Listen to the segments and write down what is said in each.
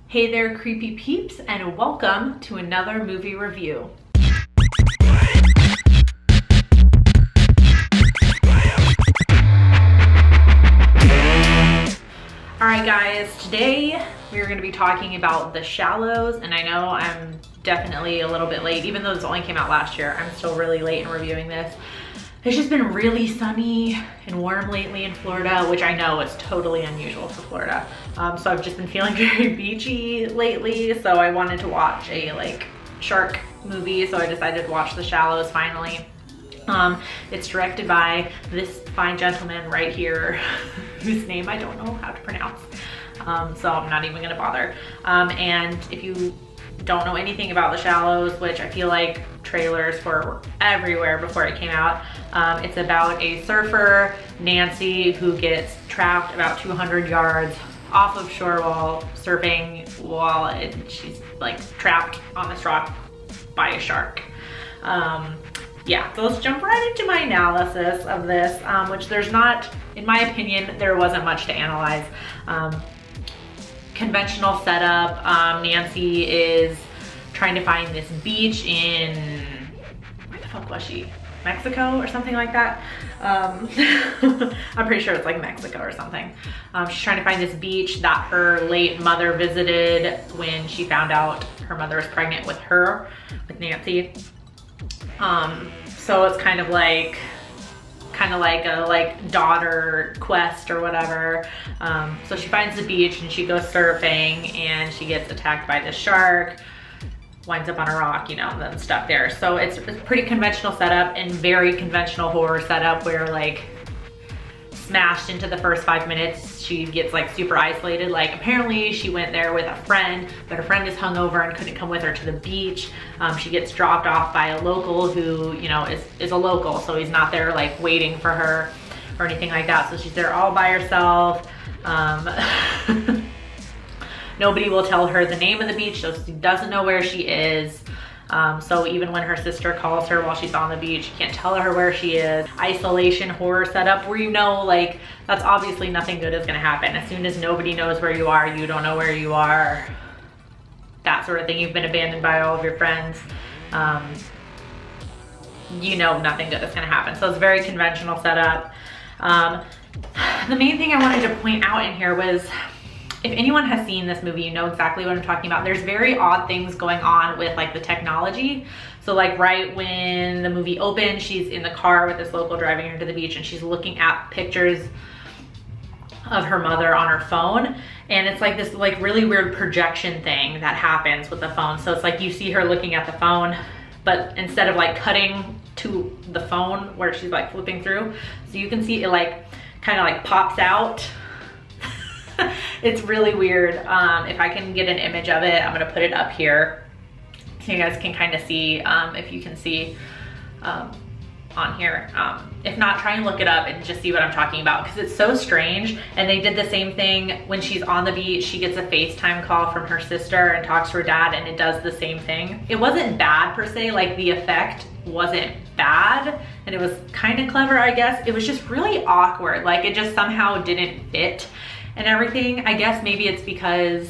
Hey there, creepy peeps, and welcome to another movie review. Alright guys, today we are going to be talking about The Shallows, and I know I'm definitely a little bit late, even though this only came out last year. I'm still really late in reviewing this. It's just been really sunny and warm lately in Florida, which I know is totally unusual for Florida. So I've just been feeling very beachy lately, so I wanted to watch a shark movie, so I decided to watch The Shallows finally. It's directed by this fine gentleman right here, whose name I don't know how to pronounce, so I'm not even gonna bother. And if you don't know anything about The Shallows, which I feel like trailers were everywhere before it came out, it's about a surfer, Nancy, who gets trapped about 200 yards off of shore while surfing, while she's like trapped on this rock by a shark. Yeah, so let's jump right into my analysis of this, which there's not, in my opinion, there wasn't much to analyze. Conventional setup. Nancy is trying to find this beach in, where the fuck was she? Mexico or something like that. I'm pretty sure it's like Mexico or something. She's trying to find this beach that her late mother visited when she found out her mother was pregnant with Nancy. So it's kind of like a daughter quest or whatever. So she finds the beach and she goes surfing and she gets attacked by the shark, winds up on a rock, you know, and then stuck there. So it's a pretty conventional setup and very conventional horror setup where like smashed into the first 5 minutes, she gets like super isolated. Like apparently she went there with a friend, but her friend is hungover and couldn't come with her to the beach. She gets dropped off by a local who, you know, is a local, so he's not there like waiting for her or anything like that. So she's there all by herself. Nobody will tell her the name of the beach, so she doesn't know where she is. So even when her sister calls her while she's on the beach, she can't tell her where she is. Isolation horror setup where you know, like, that's obviously nothing good is gonna happen. As soon as nobody knows where you are, you don't know where you are, that sort of thing. You've been abandoned by all of your friends. You know nothing good is gonna happen. So it's a very conventional setup. The main thing I wanted to point out in here was, if anyone has seen this movie, you know exactly what I'm talking about. There's very odd things going on with like the technology. So like right when the movie opens, she's in the car with this local driving her to the beach and she's looking at pictures of her mother on her phone. And it's like this like really weird projection thing that happens with the phone. So it's like you see her looking at the phone, but instead of like cutting to the phone where she's like flipping through, so you can see it like kind of like pops out. It's really weird. If I can get an image of it, I'm gonna put it up here so you guys can kind of see, if you can see on here. If not, try and look it up and just see what I'm talking about, because it's so strange. And they did the same thing when she's on the beach. She gets a FaceTime call from her sister and talks to her dad, and it does the same thing. It wasn't bad per se, like the effect wasn't bad, and it was kind of clever, I guess. It was just really awkward. Like it just somehow didn't fit and everything. I guess maybe it's because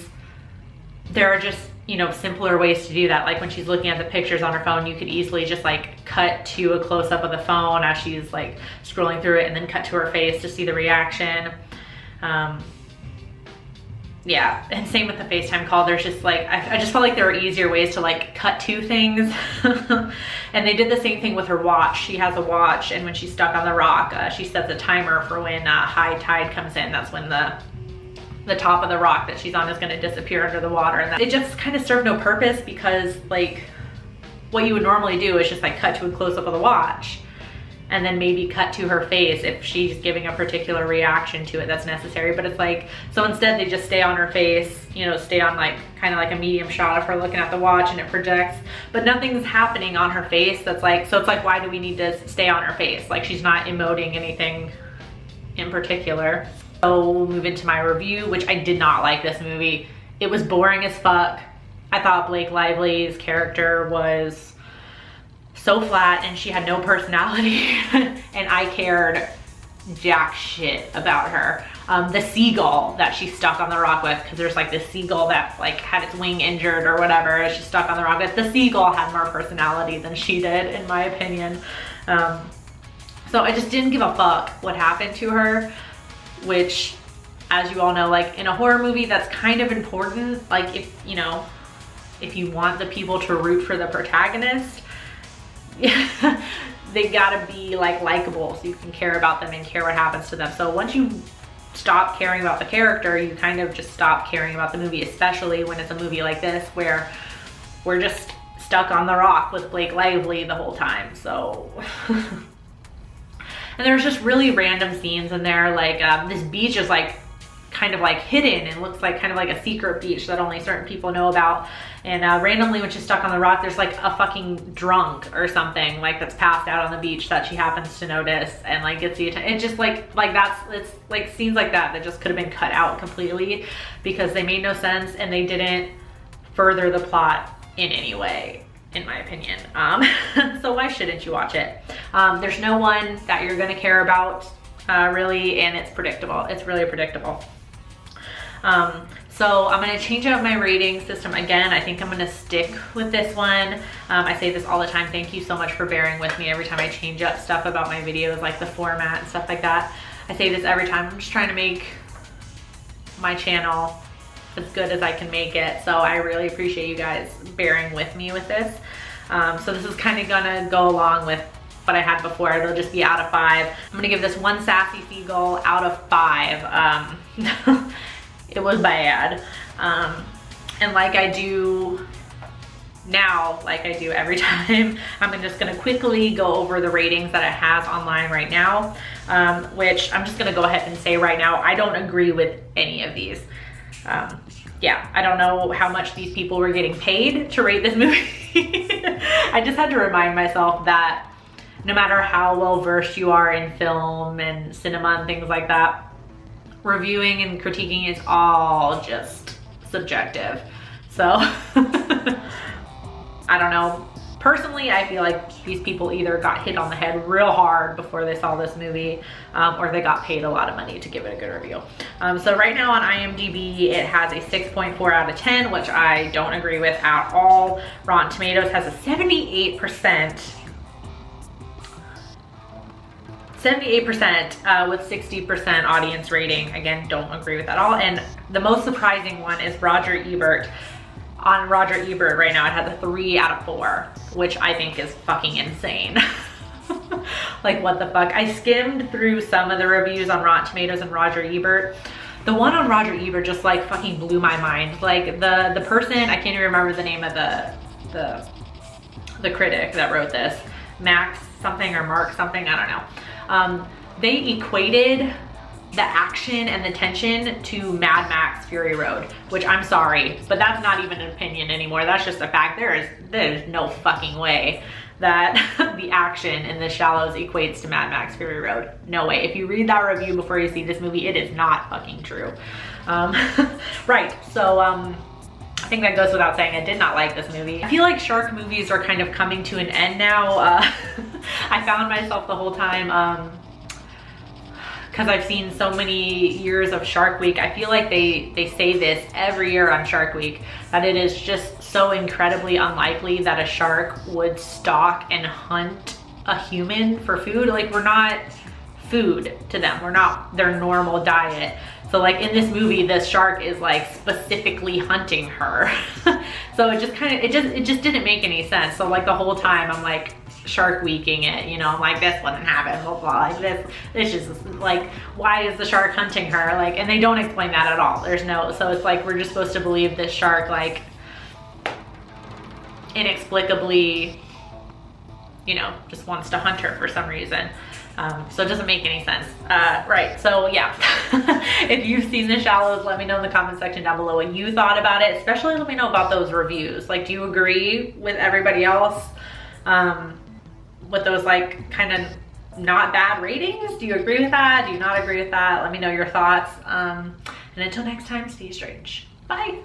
there are just, you know, simpler ways to do that. Like when she's looking at the pictures on her phone, you could easily just like cut to a close-up of the phone as she's like scrolling through it and then cut to her face to see the reaction. Yeah, and same with the FaceTime call. There's just like, I just felt like there were easier ways to like cut to things. And they did the same thing with her watch. She has a watch, and when she's stuck on the rock, she sets a timer for when high tide comes in. That's when the top of the rock that she's on is going to disappear under the water. And it just kind of served no purpose, because like what you would normally do is just like cut to a close-up of the watch and then maybe cut to her face if she's giving a particular reaction to it that's necessary. But it's like, so instead they just stay on her face, you know, stay on like kind of like a medium shot of her looking at the watch, and it projects, but nothing's happening on her face. That's like, so it's like, why do we need to stay on her face? Like she's not emoting anything in particular. So we'll move into my review, which I did not like this movie. It was boring as fuck. I thought Blake Lively's character was so flat and she had no personality. And I cared jack shit about her. The seagull that she stuck on the rock with, because there's like this seagull that like had its wing injured or whatever, and she stuck on the rock with. The seagull had more personality than she did, in my opinion. So I just didn't give a fuck what happened to her, which, as you all know, like in a horror movie, that's kind of important. Like if, you know, if you want the people to root for the protagonist, they gotta be like likable so you can care about them and care what happens to them. So once you stop caring about the character, you kind of just stop caring about the movie, especially when it's a movie like this where we're just stuck on the rock with Blake Lively the whole time. So and there's just really random scenes in there, like this beach is like kind of like hidden and looks like kind of like a secret beach that only certain people know about. And randomly when she's stuck on the rock, there's like a fucking drunk or something like that's passed out on the beach that she happens to notice and like gets the attention. It's just like it's like scenes like that just could have been cut out completely because they made no sense and they didn't further the plot in any way, in my opinion. So why shouldn't you watch it? There's no one that you're gonna care about really, and it's predictable. It's really predictable. So I'm gonna change up my rating system again. I think I'm gonna stick with this one. I say this all the time. Thank you so much for bearing with me every time I change up stuff about my videos, like the format and stuff like that. I say this every time. I'm just trying to make my channel as good as I can make it. So I really appreciate you guys bearing with me with this. So this is kind of gonna go along with what I had before. It'll just be out of 5. I'm gonna give this one sassy seagull out of 5. It was bad. And like I do now, like I do every time, I'm just gonna quickly go over the ratings that it has online right now, which I'm just gonna go ahead and say right now, I don't agree with any of these. Yeah, I don't know how much these people were getting paid to rate this movie. I just had to remind myself that no matter how well versed you are in film and cinema and things like that, reviewing and critiquing is all just subjective. So I don't know. Personally, I feel like these people either got hit on the head real hard before they saw this movie, or they got paid a lot of money to give it a good review. So right now on IMDb, it has a 6.4 out of 10, which I don't agree with at all. Rotten Tomatoes has a 78%. 78% with 60% audience rating. Again, don't agree with that at all. And the most surprising one is Roger Ebert. On Roger Ebert right now, it has a 3 out of 4, which I think is fucking insane. Like, what the fuck? I skimmed through some of the reviews on Rotten Tomatoes and Roger Ebert. The one on Roger Ebert just like fucking blew my mind. Like the person, I can't even remember the name of the critic that wrote this, Max something or Mark something, I don't know. They equated the action and the tension to Mad Max Fury Road, which I'm sorry, but that's not even an opinion anymore. That's just a fact. There's no fucking way that the action in The Shallows equates to Mad Max Fury Road. No way. If you read that review before you see this movie, it is not fucking true. Right, so I think that goes without saying. I did not like this movie. I feel like shark movies are kind of coming to an end now. I found myself the whole time, because I've seen so many years of Shark Week, I feel like they say this every year on Shark Week, that it is just so incredibly unlikely that a shark would stalk and hunt a human for food. Like, we're not food to them. We're not their normal diet. So like in this movie, this shark is like specifically hunting her. So it just kind of, it just didn't make any sense. So like the whole time I'm like Shark Weeking it, you know, I'm like, this wouldn't happen, blah, blah, like this just like, why is the shark hunting her? Like, and they don't explain that at all. There's no, so it's like, we're just supposed to believe this shark like inexplicably, you know, just wants to hunt her for some reason. So it doesn't make any sense. Right, so yeah. If you've seen The Shallows, let me know in the comment section down below what you thought about it. Especially let me know about those reviews. Like, do you agree with everybody else? With those like kind of not bad ratings? Do you agree with that? Do you not agree with that? Let me know your thoughts. And until next time, stay strange. Bye.